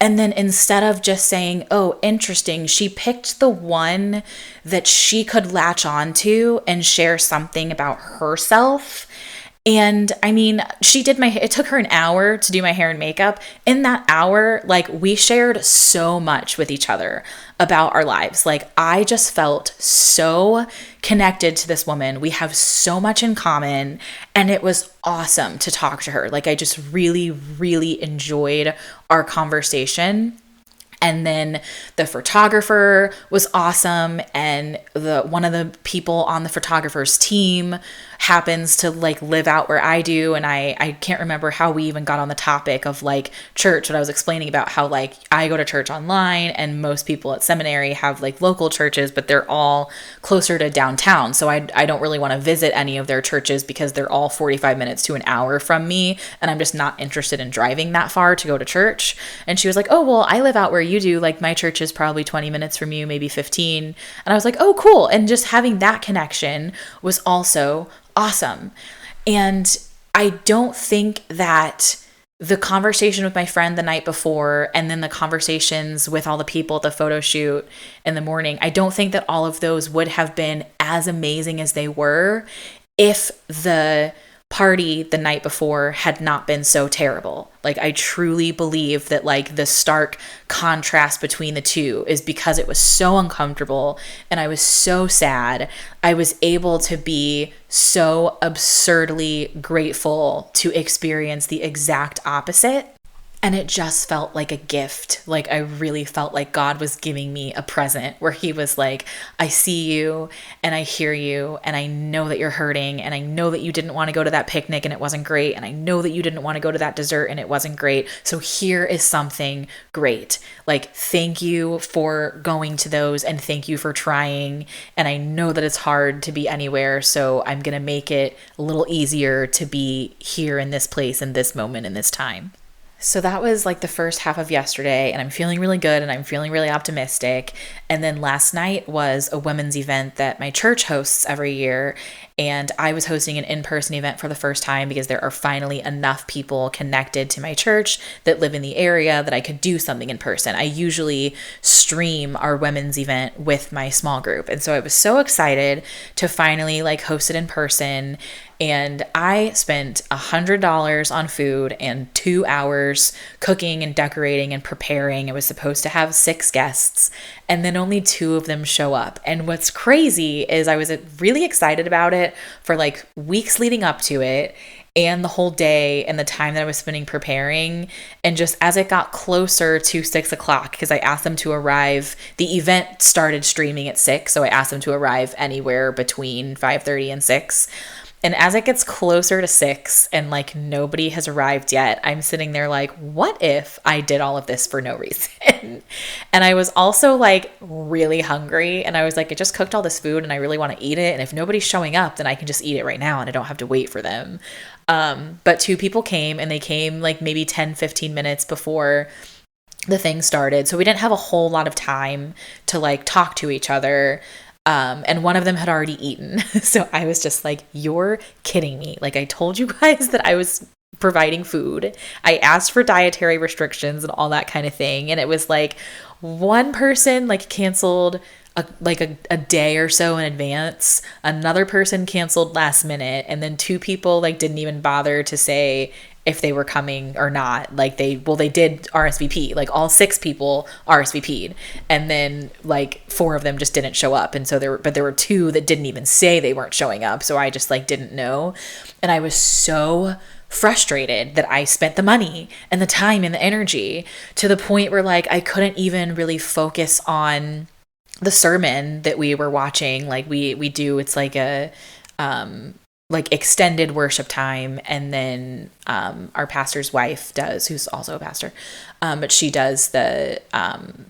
And then instead of just saying, oh, interesting, she picked the one that she could latch onto and share something about herself. And I mean, it took her an hour to do my hair and makeup. In that hour, like we shared so much with each other about our lives. Like I just felt so connected to this woman. We have so much in common, and it was awesome to talk to her. Like I just really, really enjoyed our conversation. And then the photographer was awesome, and one of the people on the photographer's team happens to like live out where I do. And I can't remember how we even got on the topic of like church, but I was explaining about how like I go to church online, and most people at seminary have like local churches, but they're all closer to downtown. So I don't really want to visit any of their churches because they're all 45 minutes to an hour from me, and I'm just not interested in driving that far to go to church. And she was like, oh, well, I live out where you do. Like my church is probably 20 minutes from you, maybe 15. And I was like, oh, cool. And just having that connection was also awesome. And I don't think that the conversation with my friend the night before, and then the conversations with all the people at the photo shoot in the morning, I don't think that all of those would have been as amazing as they were if the party the night before had not been so terrible. Like, I truly believe that like the stark contrast between the two is because it was so uncomfortable and I was so sad. I was able to be so absurdly grateful to experience the exact opposite. And it just felt like a gift. Like, I really felt like God was giving me a present where he was like, I see you and I hear you and I know that you're hurting and I know that you didn't want to go to that picnic and it wasn't great. And I know that you didn't want to go to that dessert and it wasn't great. So here is something great. Like, thank you for going to those and thank you for trying. And I know that it's hard to be anywhere. So I'm going to make it a little easier to be here in this place, in this moment, in this time. So that was like the first half of yesterday, and I'm feeling really good and I'm feeling really optimistic. And then last night was a women's event that my church hosts every year, and I was hosting an in-person event for the first time because there are finally enough people connected to my church that live in the area that I could do something in person. I usually stream our women's event with my small group, and so I was so excited to finally like host it in person. And I spent $100 on food and 2 hours cooking and decorating and preparing. I was supposed to have 6 guests, and then only 2 of them show up. And what's crazy is I was really excited about it for like weeks leading up to it, and the whole day and the time that I was spending preparing. And just as it got closer to 6 o'clock, because I asked them to arrive, the event started streaming at 6, so I asked them to arrive anywhere between 5:30 and 6. And as it gets closer to 6 and like nobody has arrived yet, I'm sitting there like, what if I did all of this for no reason? And I was also like really hungry, and I was like, I just cooked all this food and I really want to eat it. And if nobody's showing up, then I can just eat it right now and I don't have to wait for them. But 2 people came, and they came like maybe 10-15 minutes before the thing started. So we didn't have a whole lot of time to like talk to each other. And one of them had already eaten. So I was just like, you're kidding me. Like, I told you guys that I was providing food. I asked for dietary restrictions and all that kind of thing. And it was like one person like canceled a day or so in advance. Another person canceled last minute. And then 2 people like didn't even bother to say if they were coming or not. Like they did RSVP, like all 6 people RSVP'd, and then like 4 of them just didn't show up. And so there were 2 that didn't even say they weren't showing up. So I just like didn't know. And I was so frustrated that I spent the money and the time and the energy to the point where like I couldn't even really focus on the sermon that we were watching. Like we do, it's like a like extended worship time, and then our pastor's wife does, who's also a pastor, but she does the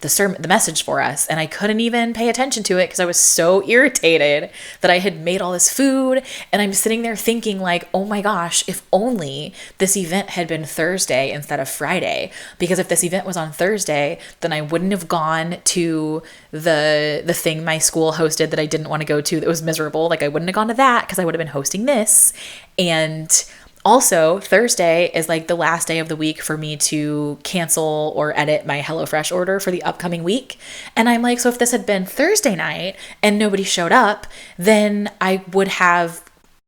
sermon, the message for us, and I couldn't even pay attention to it because I was so irritated that I had made all this food, and I'm sitting there thinking like, oh my gosh, if only this event had been Thursday instead of Friday, because if this event was on Thursday, then I wouldn't have gone to the thing my school hosted that I didn't want to go to that was miserable. Like I wouldn't have gone to that because I would have been hosting this. And also, Thursday is like the last day of the week for me to cancel or edit my HelloFresh order for the upcoming week. And I'm like, so if this had been Thursday night and nobody showed up, then I would have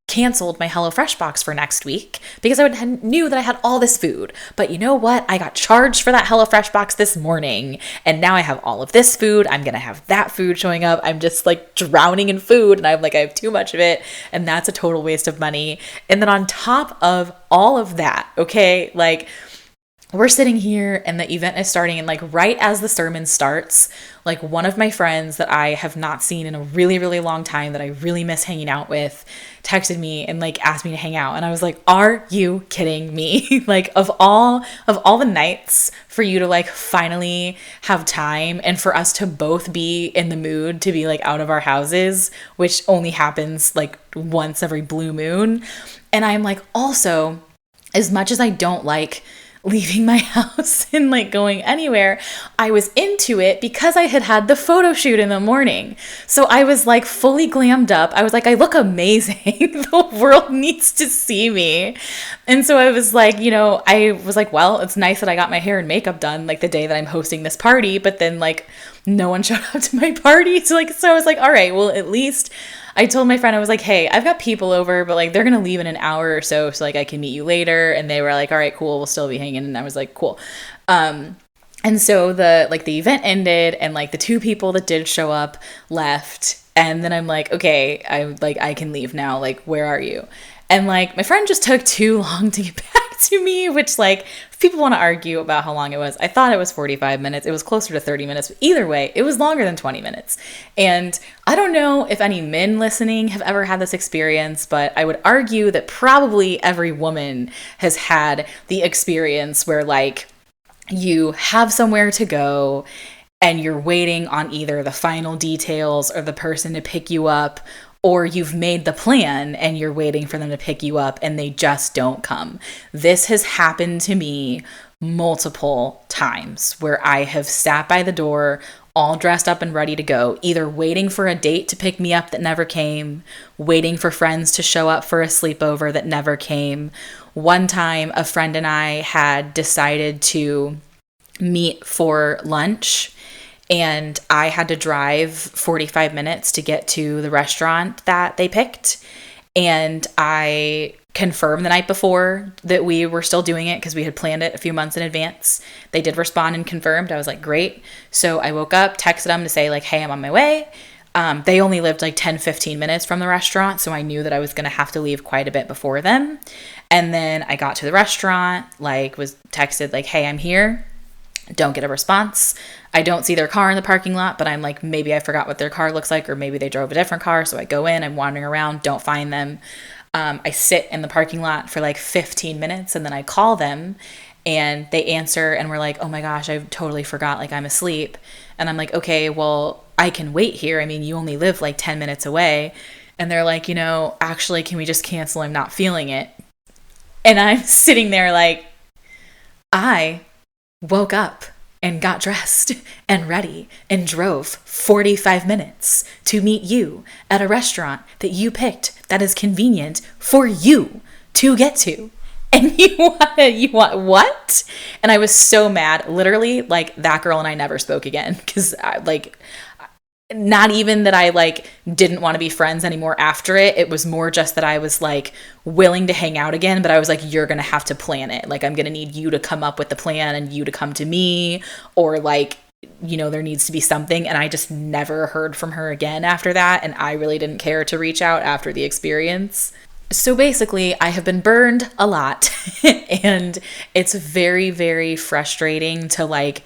canceled my HelloFresh box for next week because I knew that I had all this food. But you know what? I got charged for that HelloFresh box this morning, and now I have all of this food. I'm going to have that food showing up. I'm just like drowning in food, and I'm like, I have too much of it, and that's a total waste of money. And then on top of all of that, okay, like we're sitting here and the event is starting, and like right as the sermon starts, like one of my friends that I have not seen in a really, really long time that I really miss hanging out with texted me and like asked me to hang out. And I was like, are you kidding me? Like of all the nights for you to like finally have time and for us to both be in the mood to be like out of our houses, which only happens like once every blue moon. And I'm like, also, as much as I don't like leaving my house and like going anywhere. I was into it because I had had the photo shoot in the morning. So I was like fully glammed up. I was like, I look amazing. The world needs to see me. And so I was like, I was like, well, it's nice that I got my hair and makeup done like the day that I'm hosting this party. But then like no one showed up to my party. So I was like, all right, well, at least I told my friend, I was like, hey, I've got people over, but like they're going to leave in an hour or so. So like I can meet you later. And they were like, all right, cool. We'll still be hanging. And I was like, cool. And so the event ended and like the two people that did show up left. And then I'm like, okay, I can leave now. Like, where are you? And like my friend just took too long to get back to me, which like if people want to argue about how long it was, I thought it was 45 minutes. It was closer to 30 minutes. But either way, it was longer than 20 minutes. And I don't know if any men listening have ever had this experience, but I would argue that probably every woman has had the experience where like you have somewhere to go and you're waiting on either the final details or the person to pick you up, or you've made the plan and you're waiting for them to pick you up and they just don't come. This has happened to me multiple times where I have sat by the door all dressed up and ready to go, either waiting for a date to pick me up that never came, waiting for friends to show up for a sleepover that never came. One time, a friend and I had decided to meet for lunch, and I had to drive 45 minutes to get to the restaurant that they picked. And I confirmed the night before that we were still doing it because we had planned it a few months in advance. They did respond and confirmed. I was like, great. So I woke up, texted them to say like, hey, I'm on my way. They only lived like 10-15 minutes from the restaurant. So I knew that I was going to have to leave quite a bit before them. And then I got to the restaurant, like was texted like, hey, I'm here. Don't get a response. I don't see their car in the parking lot, but I'm like, maybe I forgot what their car looks like, or maybe they drove a different car. So I go in, I'm wandering around, don't find them. I sit in the parking lot for like 15 minutes and then I call them and they answer and we're like, oh my gosh, I totally forgot. Like I'm asleep. And I'm like, okay, well, I can wait here. I mean, you only live like 10 minutes away. And they're like, actually, can we just cancel? I'm not feeling it. And I'm sitting there like, I woke up and got dressed and ready and drove 45 minutes to meet you at a restaurant that you picked that is convenient for you to get to. And you want what? And I was so mad. Literally, like that girl and I never spoke again because not even that I like didn't want to be friends anymore after it. It was more just that I was like willing to hang out again, but I was like, you're going to have to plan it. Like I'm going to need you to come up with the plan and you to come to me, or like, there needs to be something. And I just never heard from her again after that. And I really didn't care to reach out after the experience. So basically, I have been burned a lot and it's very, very frustrating to like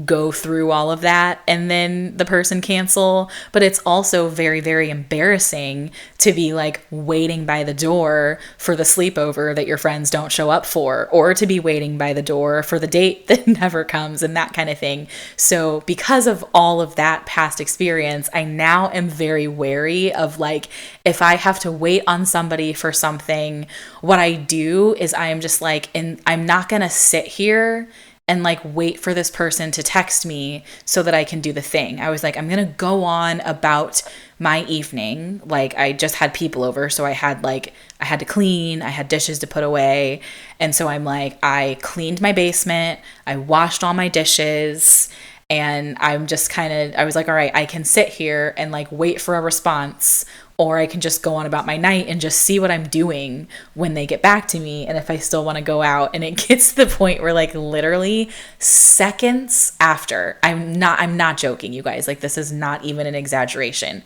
go through all of that and then the person cancel. But it's also very, very embarrassing to be like waiting by the door for the sleepover that your friends don't show up for, or to be waiting by the door for the date that never comes and that kind of thing. So because of all of that past experience, I now am very wary of like, if I have to wait on somebody for something, what I do is I am just like, I'm not going to sit here and like wait for this person to text me so that I can do the thing. I was like, I'm going to go on about my evening. Like I just had people over. So I had to clean, I had dishes to put away. And so I'm like, I cleaned my basement, I washed all my dishes, and I'm just I was like, all right, I can sit here and like wait for a response, or I can just go on about my night and just see what I'm doing when they get back to me. And if I still want to go out. And it gets to the point where like literally seconds after, I'm not joking, you guys, like this is not even an exaggeration.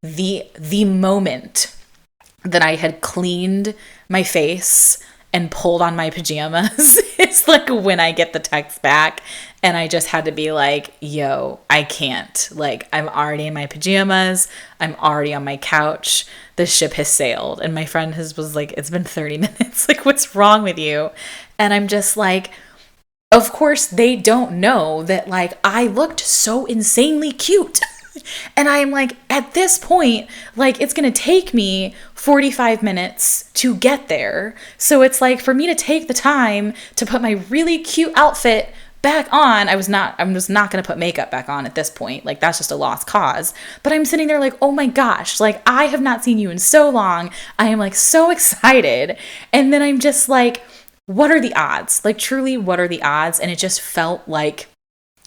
The moment that I had cleaned my face and pulled on my pajamas is like when I get the text back. And I just had to be like, yo, I can't. Like, I'm already in my pajamas. I'm already on my couch. The ship has sailed. And my friend was like, it's been 30 minutes. Like, what's wrong with you? And I'm just like, of course, they don't know that, like, I looked so insanely cute. And I'm like, at this point, like, it's going to take me 45 minutes to get there. So it's like, for me to take the time to put my really cute outfit back on, I'm just not going to put makeup back on at this point. Like, that's just a lost cause. But I'm sitting there like, oh my gosh, like, I have not seen you in so long. I am like so excited. And then I'm just like, what are the odds? Like, truly, what are the odds? And it just felt like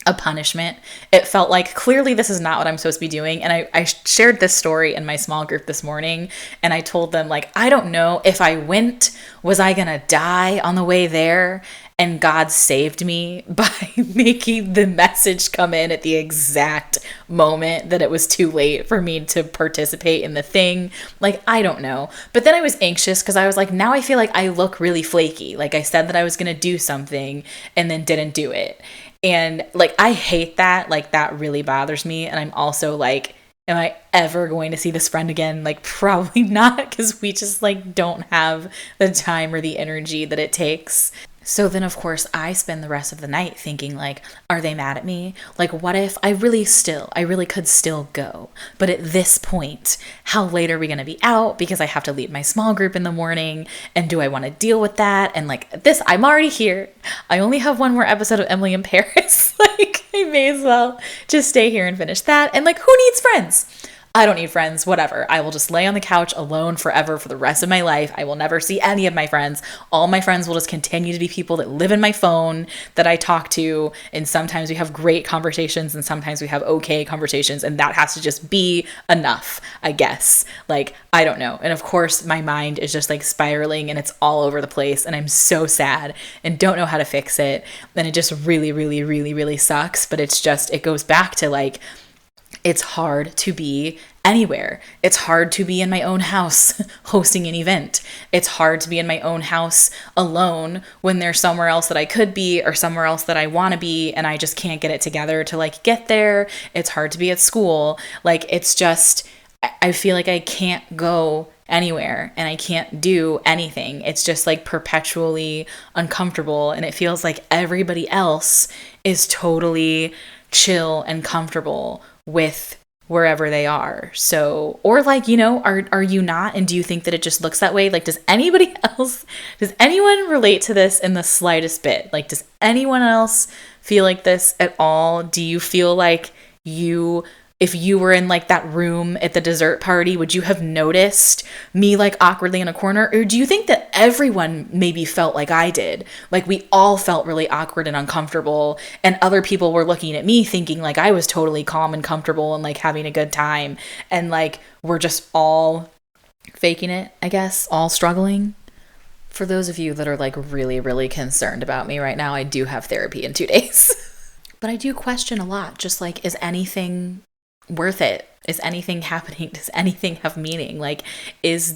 a punishment. It felt like, clearly this is not what I'm supposed to be doing. And I shared this story in my small group this morning, and I told them, like, I don't know if I went, was I gonna die on the way there? And God saved me by making the message come in at the exact moment that it was too late for me to participate in the thing. Like, I don't know. But then I was anxious because I was like, now I feel like I look really flaky. Like, I said that I was going to do something and then didn't do it. And like, I hate that. Like, that really bothers me. And I'm also like, am I ever going to see this friend again? Like, probably not, because we just like don't have the time or the energy that it takes. So then, of course, I spend the rest of the night thinking, like, are they mad at me? Like, what if I really could still go? But at this point, how late are we going to be out? Because I have to lead my small group in the morning. And do I want to deal with that? And like this, I'm already here. I only have one more episode of Emily in Paris. Like, I may as well just stay here and finish that. And like, who needs friends? I don't need friends, whatever. I will just lay on the couch alone forever for the rest of my life. I will never see any of my friends. All my friends will just continue to be people that live in my phone that I talk to. And sometimes we have great conversations and sometimes we have okay conversations. And that has to just be enough, I guess. Like, I don't know. And of course, my mind is just like spiraling and it's all over the place. And I'm so sad and don't know how to fix it. And it just really, really, really, really sucks. But it's just, it goes back to like, it's hard to be anywhere. It's hard to be in my own house hosting an event. It's hard to be in my own house alone when there's somewhere else that I could be or somewhere else that I want to be and I just can't get it together to like get there. It's hard to be at school. Like, it's just, I feel like I can't go anywhere and I can't do anything. It's just like perpetually uncomfortable, and it feels like everybody else is totally chill and comfortable with wherever they are. So, or like, you know, are you not? And do you think that it just looks that way? Like, does anyone relate to this in the slightest bit? Like, does anyone else feel like this at all? Do you feel like if you were in like that room at the dessert party, would you have noticed me like awkwardly in a corner? Or do you think that everyone maybe felt like I did? Like, we all felt really awkward and uncomfortable, and other people were looking at me thinking like I was totally calm and comfortable and like having a good time, and like we're just all faking it, I guess, all struggling. For those of you that are like really, really concerned about me right now, I do have therapy in 2 days. But I do question a lot, just like, is anything worth it? Is anything happening? Does anything have meaning? Like, is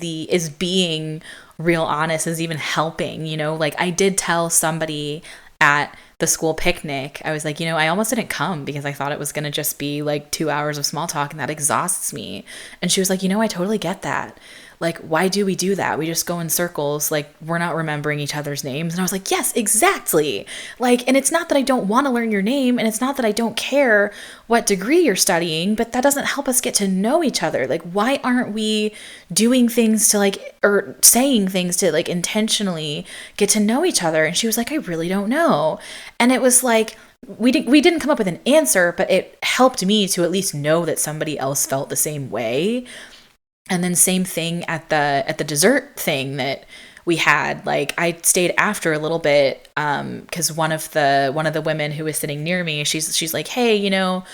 being real honest is even helping, you know? Like, I did tell somebody at the school picnic, I was like, you know, I almost didn't come because I thought it was going to just be like 2 hours of small talk and that exhausts me. And she was like, you know, I totally get that. Like, why do we do that? We just go in circles. Like, we're not remembering each other's names. And I was like, yes, exactly. Like, and it's not that I don't want to learn your name, and it's not that I don't care what degree you're studying, but that doesn't help us get to know each other. Like, why aren't we doing things to like, or saying things to like intentionally get to know each other? And she was like, I really don't know. And it was like, we didn't come up with an answer, but it helped me to at least know that somebody else felt the same way. And then same thing at the dessert thing that we had. Like, I stayed after a little bit because one of the women who was sitting near me, she's like, hey, you know,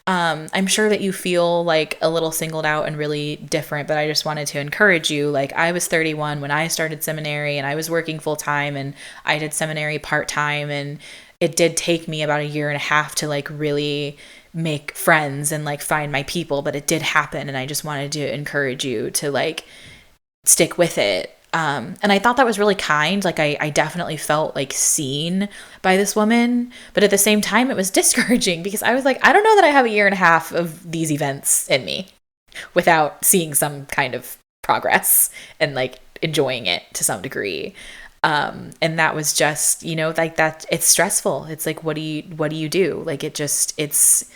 I'm sure that you feel like a little singled out and really different, but I just wanted to encourage you. Like, I was 31 when I started seminary, and I was working full time, and I did seminary part time, and it did take me about 1.5 years to like really make friends and like find my people, but it did happen, and I just wanted to encourage you to like stick with it. And I thought that was really kind. Like, I definitely felt like seen by this woman, but at the same time it was discouraging because I was like, I don't know that I have 1.5 years of these events in me without seeing some kind of progress and like enjoying it to some degree. And that was just, you know, like that, it's stressful. It's like, what do you do? Like, it's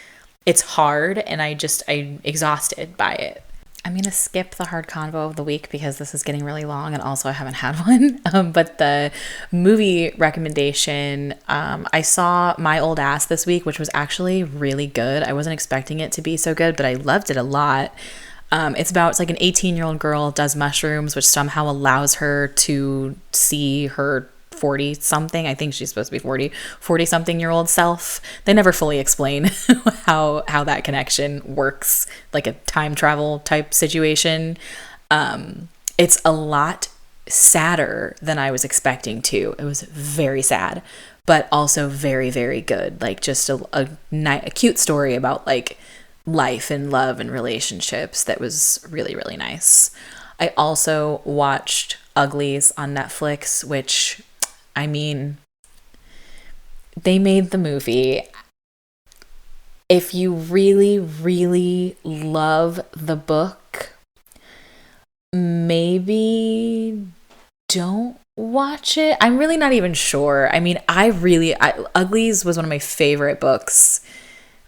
it's hard, and I'm exhausted by it. I'm going to skip the hard convo of the week because this is getting really long, and also I haven't had one. But the movie recommendation, I saw My Old Ass this week, which was actually really good. I wasn't expecting it to be so good, but I loved it a lot. It's like an 18-year-old girl does mushrooms, which somehow allows her to see her 40-something, I think she's supposed to be 40-something-year-old self. They never fully explain how that connection works, like a time travel type situation. It's a lot sadder than I was expecting to. It was very sad, but also very, very good. Like just a cute story about like life and love and relationships that was really, really nice. I also watched Uglies on Netflix, which, I mean, they made the movie. If you really, really love the book, maybe don't watch it. I'm really not even sure. I mean, Uglies was one of my favorite books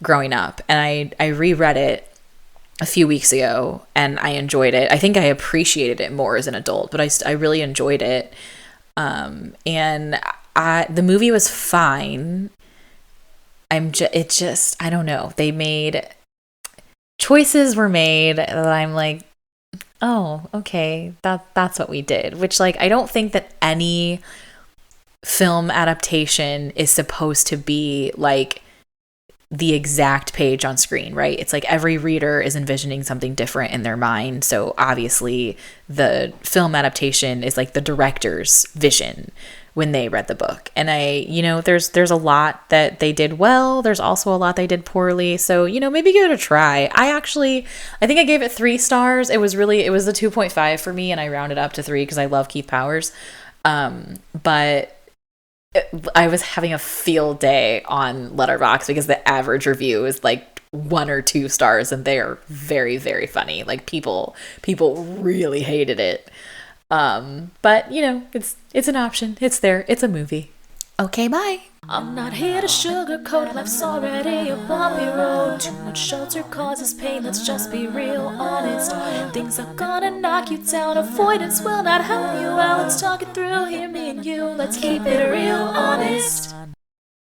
growing up, and I reread it a few weeks ago, and I enjoyed it. I think I appreciated it more as an adult, but I really enjoyed it. And the movie was fine. I don't know. Choices were made that I'm like, oh, okay, that's what we did. Which, like, I don't think that any film adaptation is supposed to be like the exact page on screen, right? It's like every reader is envisioning something different in their mind. So obviously the film adaptation is like the director's vision when they read the book. And there's a lot that they did well. There's also a lot they did poorly. So, maybe give it a try. I think I gave it 3 stars. It was a 2.5 for me, and I rounded up to 3 because I love Keith Powers. But I was having a field day on Letterboxd because the average review is like 1 or 2 stars, and they are very, very funny. Like people really hated it. But it's an option. It's there. It's a movie. Okay, bye. I'm not here to sugarcoat, life's already a bumpy road. Too much shelter causes pain, let's just be real honest. Things are gonna knock you down, avoidance will not help you out. Let's talk it through, hear me and you, let's keep it real honest.